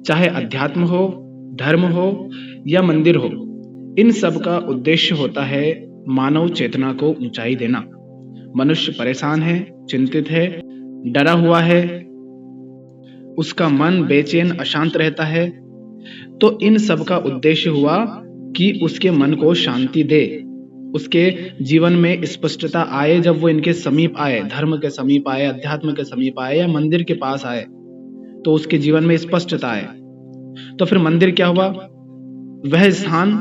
चाहे अध्यात्म हो, धर्म हो या मंदिर हो, इन सब का उद्देश्य होता है मानव चेतना को ऊंचाई देना। मनुष्य परेशान है, चिंतित है, डरा हुआ है, उसका मन बेचैन अशांत रहता है, तो इन सब का उद्देश्य हुआ कि उसके मन को शांति दे, उसके जीवन में स्पष्टता आए। जब वो इनके समीप आए, धर्म के समीप आए, अध्यात्म के समीप आए या मंदिर के पास आए, तो उसके जीवन में स्पष्टता आए। तो फिर मंदिर क्या हुआ? वह स्थान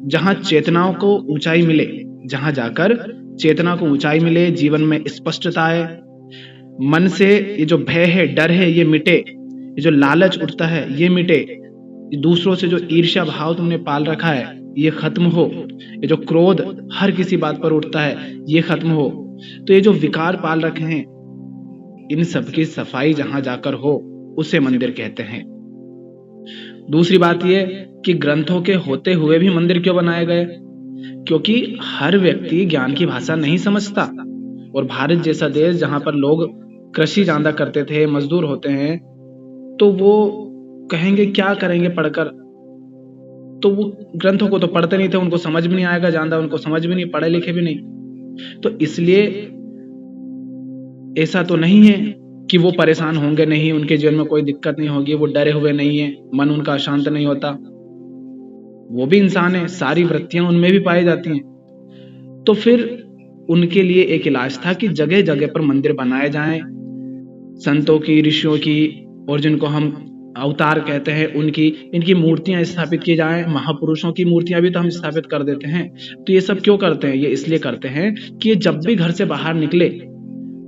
जहां चेतनाओं को ऊंचाई मिले, जहां जाकर चेतना को ऊंचाई मिले, जीवन में स्पष्टता आए, मन से ये जो भय है, डर है, ये मिटे, ये जो लालच उठता है ये मिटे, दूसरों से जो ईर्ष्या भाव तुमने पाल रखा है ये खत्म हो, ये जो क्रोध हर किसी बात पर उठता है ये खत्म हो। तो ये जो विकार पाल रखे हैं, इन सब की सफाई जहां जाकर हो, उसे मंदिर कहते हैं। दूसरी बात ये कि ग्रंथों के होते हुए भी मंदिर क्यों बनाए गए? क्योंकि हर व्यक्ति ज्ञान की भाषा नहीं समझता, और भारत जैसा देश जहां पर लोग कृषि ज्यादा करते थे, मजदूर होते हैं, तो वो कहेंगे क्या करेंगे पढ़कर। तो वो ग्रंथों को तो पढ़ते नहीं थे, उनको समझ भी नहीं आएगा ज्यादा, उनको समझ भी नहीं, पढ़े लिखे भी नहीं। तो इसलिए ऐसा तो नहीं है कि वो परेशान होंगे नहीं, उनके जीवन में कोई दिक्कत नहीं होगी, वो डरे हुए नहीं है, मन उनका अशांत नहीं होता। वो भी इंसान है, सारी वृत्तियां उनमें भी पाई जाती हैं। तो फिर उनके लिए एक इलाज था कि जगह जगह पर मंदिर बनाए जाएं, संतों की, ऋषियों की, और जिनको हम अवतार कहते हैं उनकी, इनकी मूर्तियां स्थापित की जाएं। महापुरुषों की मूर्तियां भी तो हम स्थापित कर देते हैं। तो ये सब क्यों करते हैं? ये इसलिए करते हैं कि ये जब भी घर से बाहर निकले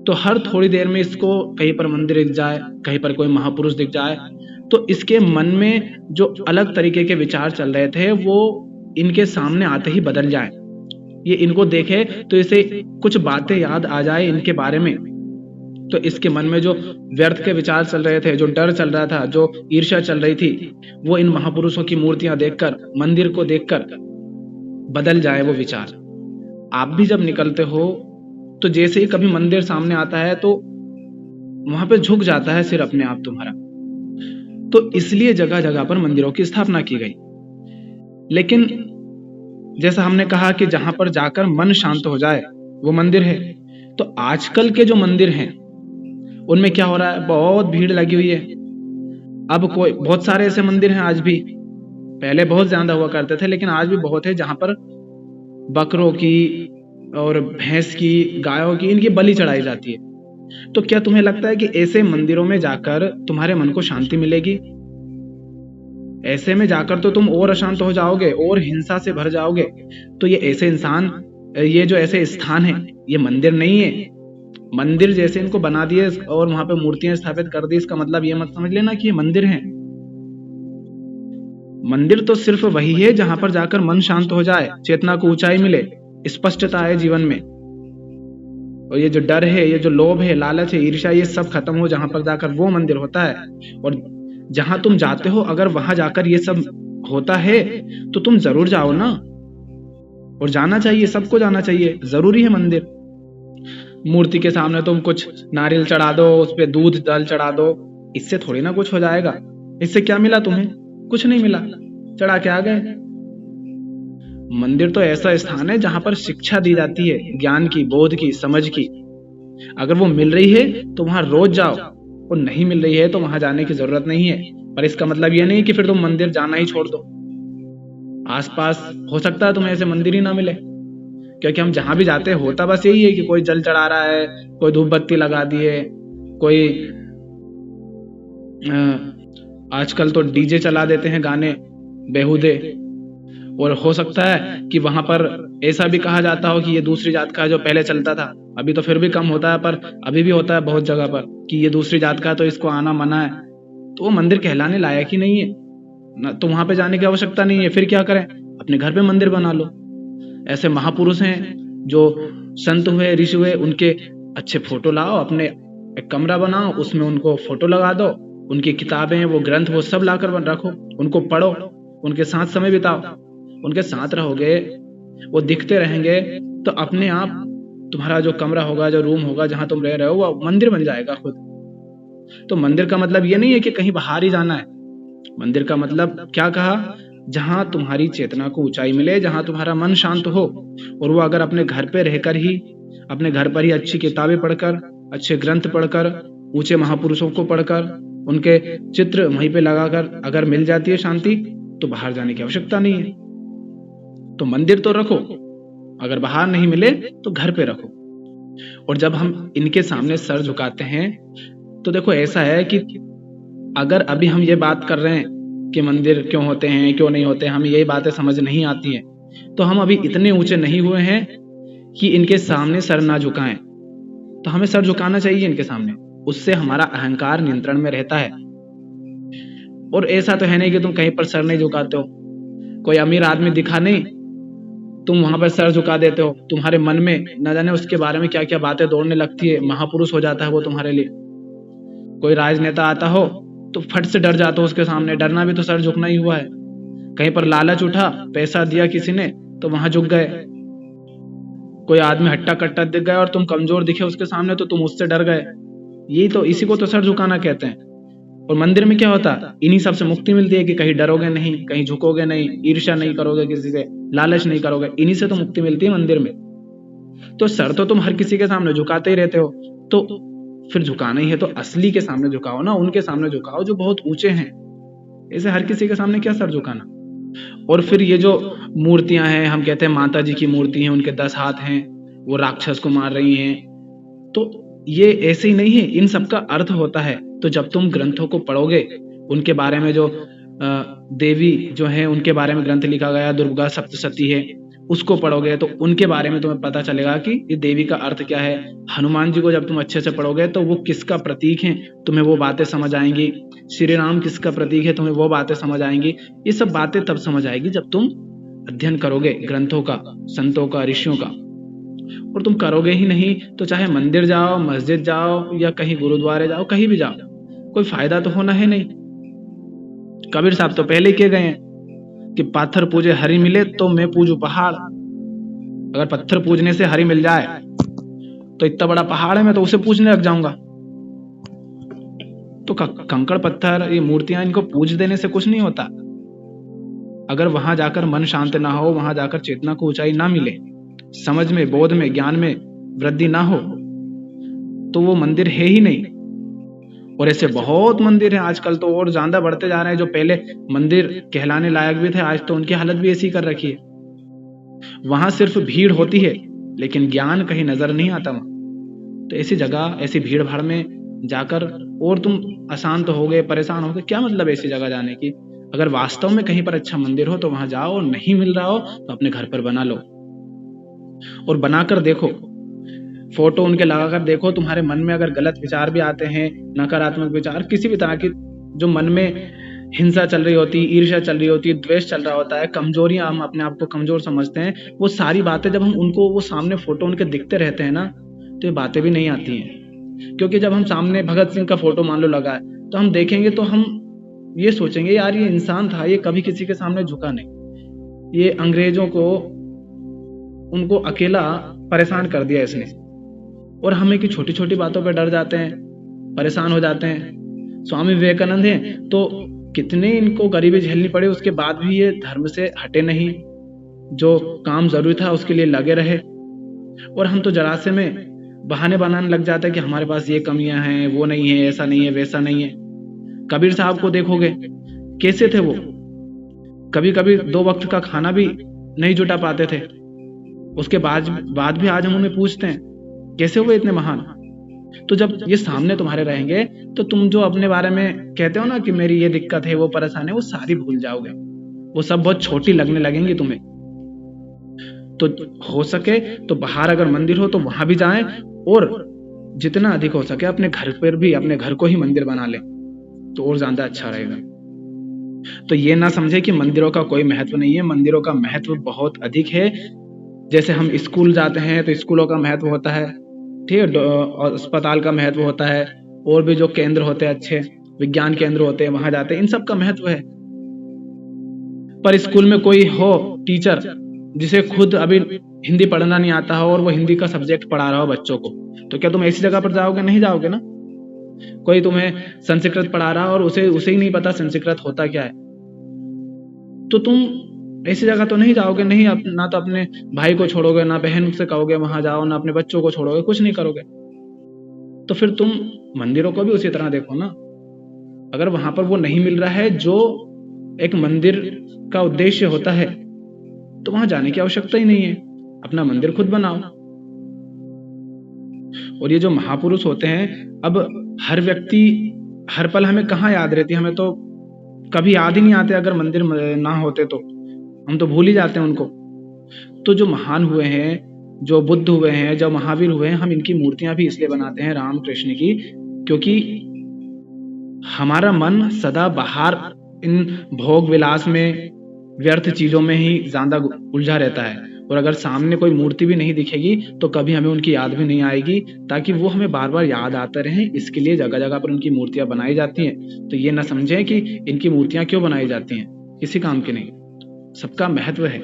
तो हर थोड़ी देर में इसको कहीं पर मंदिर दिख जाए, कहीं पर कोई महापुरुष दिख जाए, तो इसके मन में जो अलग तरीके के विचार चल रहे थे वो इनके सामने आते ही बदल जाए। ये इनको देखे तो इसे कुछ बातें याद आ जाए इनके बारे में, तो इसके मन में जो व्यर्थ के विचार चल रहे थे, जो डर चल रहा था, जो ईर्ष्या चल रही थी, वो इन महापुरुषों की मूर्तियां देखकर, मंदिर को देखकर बदल जाए वो विचार। आप भी जब निकलते हो तो जैसे ही कभी मंदिर सामने आता है तो वहां पे झुक जाता है सिर अपने आप तुम्हारा। तो इसलिए जगह जगह पर मंदिरों की स्थापना की गई। लेकिन जैसा हमने कहा कि जहां पर जाकर मन शांत हो जाए वो मंदिर है। तो आजकल के जो मंदिर हैं उनमें क्या हो रहा है? बहुत भीड़ लगी हुई है। अब कोई बहुत सारे ऐसे मंदिर हैं आज भी, पहले बहुत ज्यादा हुआ करते थे, लेकिन आज भी बहुत है जहां पर बकरों की और भैंस की, गायों की, इनकी बलि चढ़ाई जाती है। तो क्या तुम्हें लगता है कि ऐसे मंदिरों में जाकर तुम्हारे मन को शांति मिलेगी? ऐसे में जाकर तो तुम और अशांत हो जाओगे और हिंसा से भर जाओगे। तो ये ऐसे इंसान, ये जो ऐसे स्थान है, ये मंदिर नहीं है। मंदिर जैसे इनको बना दिए और वहां पे मूर्तियां स्थापित कर दी, इसका मतलब ये मत समझ लेना कि ये मंदिर हैं। मंदिर तो सिर्फ वही है जहां पर जाकर मन शांत हो जाए, चेतना को ऊंचाई मिले, स्पष्टता आए जीवन में, और ये जो डर है, ये जो लोभ है, लालच है, ईर्ष्या, ये सब खत्म हो, जहां पर जाकर वो मंदिर होता है। और जहां तुम जाते हो अगर वहां जाकर ये सब होता है तो तुम जरूर जाओ ना, और जाना चाहिए, सबको जाना चाहिए, जरूरी है मंदिर। मूर्ति के सामने तुम कुछ नारियल चढ़ा दो, उस पे दूध जल चढ़ा दो, इससे थोड़ी ना कुछ हो जाएगा। इससे क्या मिला तुम्हें? कुछ नहीं मिला, चढ़ा के आ गए। मंदिर तो ऐसा स्थान है जहां पर शिक्षा दी जाती है, ज्ञान की, बोध की, समझ की। अगर वो मिल रही है तो वहां रोज जाओ, और नहीं मिल रही है तो वहां जाने की जरूरत नहीं है। पर इसका मतलब ये नहीं कि फिर तुम मंदिर जाना ही छोड़ दो। आसपास हो सकता है तुम्हें ऐसे मंदिर ही ना मिले, क्योंकि हम जहां भी जाते हैं होता बस यही है कि कोई जल चढ़ा रहा है, कोई धूप बत्ती लगा दिए, कोई आजकल तो डीजे चला देते हैं गाने बेहुदे। और हो सकता है कि वहां पर ऐसा भी कहा जाता हो कि ये दूसरी जात का है जो पहले चलता था। अभी तो फिर भी कम होता है, पर अभी भी होता है बहुत जगह पर कि ये दूसरी जात का है तो इसको आना मना है। तो वो मंदिर कहलाने लायक ही नहीं है ना, तो वहां पे जाने की आवश्यकता नहीं है। फिर क्या करें? अपने घर पे मंदिर बना लो। ऐसे महापुरुष हैं जो संत हुए, ऋषि हुए, उनके अच्छे फोटो लाओ, अपने एक कमरा बनाओ, उसमें उनको फोटो लगा दो, उनकी किताबें, वो ग्रंथ, वो सब लाकर रखो, उनको पढ़ो, उनके साथ समय बिताओ। उनके साथ रहोगे, वो दिखते रहेंगे, तो अपने आप तुम्हारा जो कमरा होगा, जो रूम होगा, जहां तुम रह रहे हो, वो मंदिर बन जाएगा खुद। तो मंदिर का मतलब ये नहीं है कि कहीं बाहर ही जाना है। मंदिर का मतलब क्या कहा? जहां तुम्हारी चेतना को ऊंचाई मिले, जहां तुम्हारा मन शांत हो। और वो अगर अपने घर पे रहकर ही, अपने घर पर ही अच्छी किताबें पढ़कर, अच्छे ग्रंथ पढ़कर, ऊंचे महापुरुषों को पढ़कर, उनके चित्र वहीं पे लगाकर अगर मिल जाती है शांति, तो बाहर जाने की आवश्यकता नहीं है। तो मंदिर तो रखो, अगर बाहर नहीं मिले तो घर पे रखो। और जब हम इनके सामने सर झुकाते हैं तो देखो ऐसा है कि अगर अभी हम ये बात कर रहे हैं कि मंदिर क्यों होते हैं, क्यों नहीं होते, हमें यही बातें समझ नहीं आती हैं, तो हम अभी इतने ऊंचे नहीं हुए हैं कि इनके सामने सर ना झुकाएं। तो हमें सर झुकाना चाहिए इनके सामने, उससे हमारा अहंकार नियंत्रण में रहता है। और ऐसा तो है नहीं कि तुम कहीं पर सर नहीं झुकाते हो, कोई अमीर आदमी दिखा नहीं, तुम वहां पर सर झुका देते हो, तुम्हारे मन में न जाने उसके बारे में क्या क्या बातें दौड़ने लगती है, महापुरुष हो जाता है वो तुम्हारे लिए। कोई राजनेता आता हो तो फट से डर जाते हो उसके सामने, डरना भी तो सर झुकना ही हुआ है। कहीं पर लालच उठा, पैसा दिया किसी ने, तो वहां झुक गए। कोई आदमी हट्टा कट्टा दिख गया और तुम कमजोर दिखे उसके सामने, तो तुम उससे डर गए। यही तो, इसी को तो सर झुकाना कहते हैं। और मंदिर में क्या होता है? इन्हीं सब से मुक्ति मिलती है कि कहीं डरोगे नहीं, कहीं झुकोगे नहीं, ईर्ष्या नहीं करोगे किसी से, लालच नहीं करोगे, इन्हीं से तो मुक्ति मिलती है मंदिर में। तो सर तो तुम हर किसी के सामने झुकाते ही रहते हो, तो फिर झुकाना ही है तो असली के सामने झुकाओ ना, उनके सामने झुकाओ जो बहुत ऊंचे हैं। ऐसे हर किसी के सामने क्या सर झुकाना। और फिर ये जो मूर्तियां हैं, हम कहते हैं माता जी की मूर्ति है, उनके 10 हाथ हैं, वो राक्षस को मार रही हैं, तो ये ऐसे ही नहीं है, इन सब का अर्थ होता है। तो जब तुम ग्रंथों को पढ़ोगे, उनके बारे में जो देवी जो है उनके बारे में ग्रंथ लिखा गया, दुर्गा सप्तशती है, उसको पढ़ोगे तो उनके बारे में तुम्हें पता चलेगा कि ये देवी का अर्थ क्या है। हनुमान जी को जब तुम अच्छे से पढ़ोगे तो वो किसका प्रतीक है, तुम्हें वो बातें समझ आएंगी। श्री राम किसका प्रतीक है, तुम्हें वो बातें समझ आएंगी। ये सब बातें तब समझ आएगी जब तुम अध्ययन करोगे ग्रंथों का, संतों का, ऋषियों का। और तुम करोगे ही नहीं तो चाहे मंदिर जाओ, मस्जिद जाओ, या कहीं गुरुद्वारे जाओ, कहीं भी जाओ, कोई फायदा तो होना है नहीं। कबीर साहब तो पहले कह गए हैं कि पत्थर पूजे हरि मिले तो मैं पूजू पहाड़। अगर पत्थर पूजने से हरि मिल जाए तो इतना बड़ा पहाड़ है, मैं तो उसे पूजने लग जाऊंगा। तो कंकड़ पत्थर, ये मूर्तियां, इनको पूज देने से कुछ नहीं होता। अगर वहां जाकर मन शांत ना हो, वहां जाकर चेतना को ऊंचाई ना मिले, समझ में, बोध में, ज्ञान में वृद्धि ना हो, तो वो मंदिर है ही नहीं। और ऐसे बहुत मंदिर हैं आजकल तो, और ज्यादा बढ़ते जा रहे हैं। जो पहले मंदिर कहलाने लायक भी थे, आज तो उनकी हालत भी ऐसी कर रखी है। वहां सिर्फ भीड़ होती है लेकिन ज्ञान कहीं नजर नहीं आता वहां। तो ऐसी जगह, ऐसी भीड़ भाड़ में जाकर और तुम अशांत हो गए, परेशान हो गए, क्या मतलब ऐसी जगह जाने की। अगर वास्तव में कहीं पर अच्छा मंदिर हो तो वहां जाओ, नहीं मिल रहा हो तो अपने घर पर बना लो और बनाकर देखो, फोटो उनके लगाकर देखो। तुम्हारे मन में अगर गलत विचार भी आते हैं, नकारात्मक विचार, किसी भी तरह की जो मन में हिंसा चल रही होती है, ईर्ष्या चल रही होती है, द्वेष चल रहा होता है, कमजोरियां, हम अपने आप को कमजोर समझते हैं, वो सारी बातें जब हम उनको, वो सामने फोटो उनके दिखते रहते हैं ना, तो ये बातें भी नहीं आती हैं। क्योंकि जब हम सामने भगत सिंह का फोटो मान लो लगा है, तो हम देखेंगे तो हम ये सोचेंगे यार ये इंसान था, ये कभी किसी के सामने झुका नहीं, ये अंग्रेजों को, उनको अकेला परेशान कर दिया इसने। और हमें की छोटी छोटी बातों पर डर जाते हैं, परेशान हो जाते हैं। स्वामी विवेकानंद हैं तो कितने इनको गरीबी झेलनी पड़ी, उसके बाद भी ये धर्म से हटे नहीं, जो काम जरूरी था उसके लिए लगे रहे। और हम तो जरा से में बहाने बनाने लग जाते हैं कि हमारे पास ये कमियां हैं, वो नहीं है, ऐसा नहीं है, वैसा नहीं है। कबीर साहब को देखोगे कैसे थे वो, कभी कभी 2 वक्त का खाना भी नहीं जुटा पाते थे, उसके बाद भी आज हम उन्हें पूछते हैं कैसे हुए इतने महान। तो जब ये सामने तुम्हारे रहेंगे तो तुम जो अपने बारे में कहते हो ना कि मेरी ये दिक्कत है, वो परेशानी है, वो सारी भूल जाओगे, वो सब बहुत छोटी लगने लगेंगी तुम्हें। तो हो सके तो बाहर अगर मंदिर हो तो वहां भी जाएं, और जितना अधिक हो सके अपने घर पर भी, अपने घर को ही मंदिर बना लें तो और ज्यादा अच्छा रहेगा। तो ये ना समझे कि मंदिरों का कोई महत्व नहीं है, मंदिरों का महत्व बहुत अधिक है। जैसे हम स्कूल जाते हैं तो स्कूलों का महत्व होता है, ठीक है, अस्पताल का महत्व होता है, और भी जो केंद्र होते हैं, अच्छे विज्ञान केंद्र होते हैं, वहां जाते हैं, इन सब का महत्व है। पर स्कूल में कोई हो टीचर जिसे खुद अभी हिंदी पढ़ना नहीं आता हो और वो हिंदी का सब्जेक्ट पढ़ा रहा हो बच्चों को, तो क्या तुम ऐसी जगह पर जाओगे? नहीं जाओगे ना। कोई तुम्हें संस्कृत पढ़ा रहा और उसे ही नहीं पता संस्कृत होता क्या है, तो तुम ऐसी जगह तो नहीं जाओगे, नहीं ना तो अपने भाई को छोड़ोगे, ना बहन से कहोगे वहां जाओ, ना अपने बच्चों को छोड़ोगे, कुछ नहीं करोगे। तो फिर तुम मंदिरों को भी उसी तरह देखो ना। अगर वहां पर वो नहीं मिल रहा है जो एक मंदिर का उद्देश्य होता है, तो वहां जाने की आवश्यकता ही नहीं है, अपना मंदिर खुद बनाओ। और ये जो महापुरुष होते हैं, अब हर व्यक्ति हर पल हमें कहाँ याद रहती है, हमें तो कभी याद ही नहीं आते अगर मंदिर ना होते तो, हम तो भूल ही जाते हैं उनको। तो जो महान हुए हैं, जो बुद्ध हुए हैं, जो महावीर हुए हैं, हम इनकी मूर्तियां भी इसलिए बनाते हैं राम कृष्ण की, क्योंकि हमारा मन सदा बाहर इन भोग विलास में, व्यर्थ चीजों में ही ज्यादा उलझा रहता है। और अगर सामने कोई मूर्ति भी नहीं दिखेगी तो कभी हमें उनकी याद भी नहीं आएगी, ताकि वो हमें बार बार याद आते रहें, इसके लिए जगह जगह पर उनकी मूर्तियां बनाई जाती हैं। तो ये ना समझें कि इनकी मूर्तियां क्यों बनाई जाती हैं, किसी काम की नहीं, सबका महत्व है।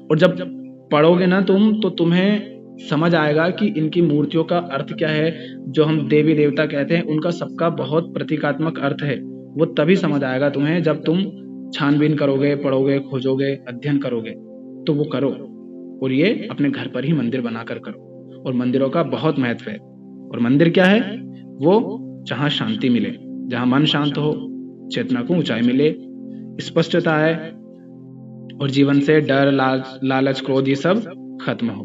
और जब पढ़ोगे ना तुम, तो तुम्हें समझ आएगा कि इनकी मूर्तियों का अर्थ क्या है। जो हम देवी देवता कहते हैं, उनका सबका बहुत प्रतीकात्मक अर्थ है। वो तभी समझ आएगा तुम्हें जब तुम छानबीन करोगे, पढ़ोगे, खोजोगे, अध्ययन करोगे। तो वो करो, और ये अपने घर पर ही मंदिर बनाकर करो। और मंदिरों का बहुत महत्व है। और मंदिर क्या है? वो जहाँ शांति मिले, जहाँ मन शांत हो, चेतना को ऊंचाई मिले, स्पष्टता आए, और जीवन से डर, लालच, क्रोध ये सब खत्म हो।